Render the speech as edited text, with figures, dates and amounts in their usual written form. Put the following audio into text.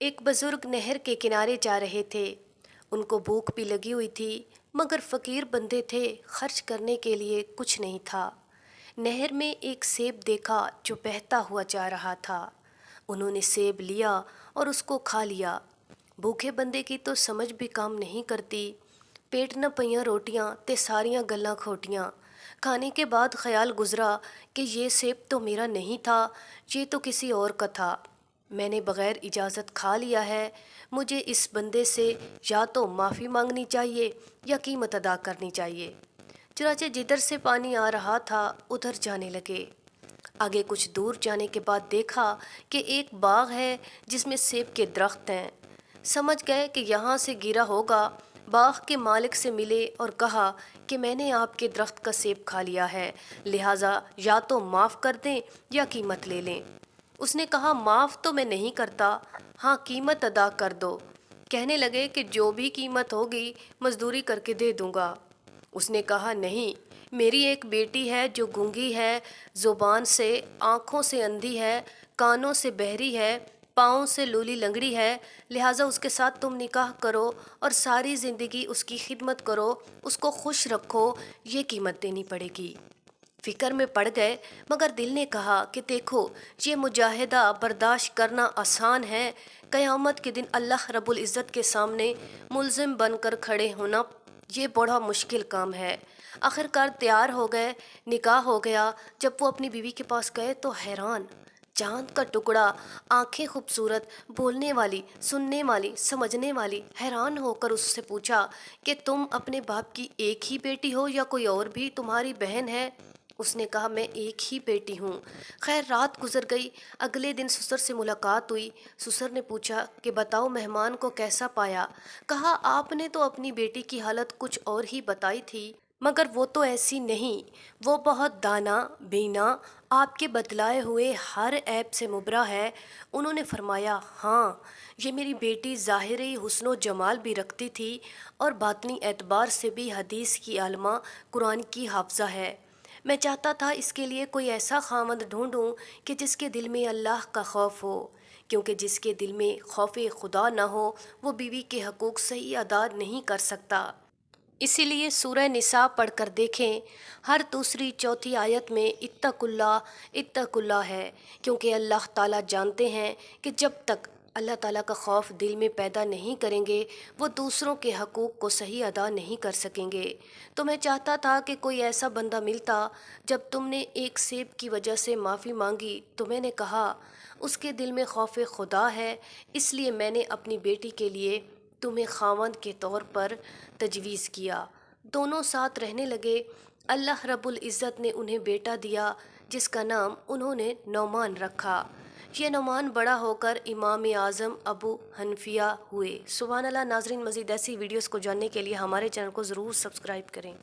एक बुजुर्ग नहर के किनारे जा रहे थे। उनको भूख भी लगी हुई थी, मगर फकीर बंदे थे, खर्च करने के लिए कुछ नहीं था। नहर में एक सेब देखा जो बहता हुआ जा रहा था। उन्होंने सेब लिया और उसको खा लिया। भूखे बंदे की तो समझ भी काम नहीं करती। पेट न पईयां रोटियां ते सारियां गल्लां खोटियां। खाने के बाद ख्याल गुजरा कि ये सेब तो मेरा नहीं था, ये तो किसी और का था। मैंने बग़ैर इजाज़त खा लिया है। मुझे इस बंदे से या तो माफ़ी मांगनी चाहिए या कीमत अदा करनी चाहिए। चुनाचे जिधर से पानी आ रहा था उधर जाने लगे। आगे कुछ दूर जाने के बाद देखा कि एक बाग है जिसमें सेब के दरख्त हैं। समझ गए कि यहाँ से गिरा होगा। बाग के मालिक से मिले और कहा कि मैंने आपके दरख्त का सेब खा लिया है, लिहाजा या तो माफ़ कर दें या कीमत ले लें। उसने कहा, माफ़ तो मैं नहीं करता, हाँ कीमत अदा कर दो। कहने लगे कि जो भी कीमत होगी मजदूरी करके दे दूंगा। उसने कहा, नहीं, मेरी एक बेटी है जो गूंगी है, ज़ुबान से, आँखों से अंधी है, कानों से बहरी है, पाँव से लूली लंगड़ी है, लिहाजा उसके साथ तुम निकाह करो और सारी ज़िंदगी उसकी खिदमत करो, उसको खुश रखो, ये कीमत देनी पड़ेगी। फिक्र में पड़ गए, मगर दिल ने कहा कि देखो, ये मुजाहिदा बर्दाश्त करना आसान है, क़यामत के दिन अल्लाह रब्बुल इज़्ज़त के सामने मुल्ज़िम बनकर खड़े होना ये बड़ा मुश्किल काम है। आखिरकार तैयार हो गए, निकाह हो गया। जब वो अपनी बीवी के पास गए तो हैरान, चांद का टुकड़ा, आंखें खूबसूरत, बोलने वाली, सुनने वाली, समझने वाली। हैरान होकर उससे पूछा कि तुम अपने बाप की एक ही बेटी हो या कोई और भी तुम्हारी बहन है? उसने कहा, मैं एक ही बेटी हूँ। खैर, रात गुजर गई। अगले दिन ससुर से मुलाकात हुई। ससुर ने पूछा कि बताओ, मेहमान को कैसा पाया? कहा, आपने तो अपनी बेटी की हालत कुछ और ही बताई थी, मगर वो तो ऐसी नहीं। वो बहुत दाना, बीना, आपके बतलाए हुए हर ऐब से मुबरा है। उन्होंने फरमाया, हाँ, ये मेरी बेटी ज़ाहिरी हुस्नो जमाल भी रखती थी और बातनी एतबार से भी हदीस की आलमा, कुरान की हाफ़ज़ा है। मैं चाहता था इसके लिए कोई ऐसा खामद ढूंढूं कि जिसके दिल में अल्लाह का खौफ हो, क्योंकि जिसके दिल में खौफ खुदा न हो वो बीवी के हकूक़ सही अदा नहीं कर सकता। इसीलिए सूरह निसा पढ़कर देखें, हर दूसरी चौथी आयत में इत्तकुल्लाह है, क्योंकि अल्लाह ताला जानते हैं कि जब तक अल्लाह ताला का खौफ दिल में पैदा नहीं करेंगे वो दूसरों के हकूक़ को सही अदा नहीं कर सकेंगे। तो मैं चाहता था कि कोई ऐसा बंदा मिलता। जब तुमने एक सेब की वजह से माफ़ी मांगी तो मैंने कहा उसके दिल में खौफ खुदा है, इसलिए मैंने अपनी बेटी के लिए तुम्हें खावंद के तौर पर तजवीज़ किया। दोनों साथ रहने लगे। अल्लाह रब्बुल इज़्ज़त ने उन्हें बेटा दिया जिसका नाम उन्होंने नौमान रखा। ये नौमान बड़ा होकर इमाम आज़म अबू हनफिया हुए। सुभान अल्लाह। नाज़रीन, मज़ीद ऐसी वीडियोस को जानने के लिए हमारे चैनल को ज़रूर सब्सक्राइब करें।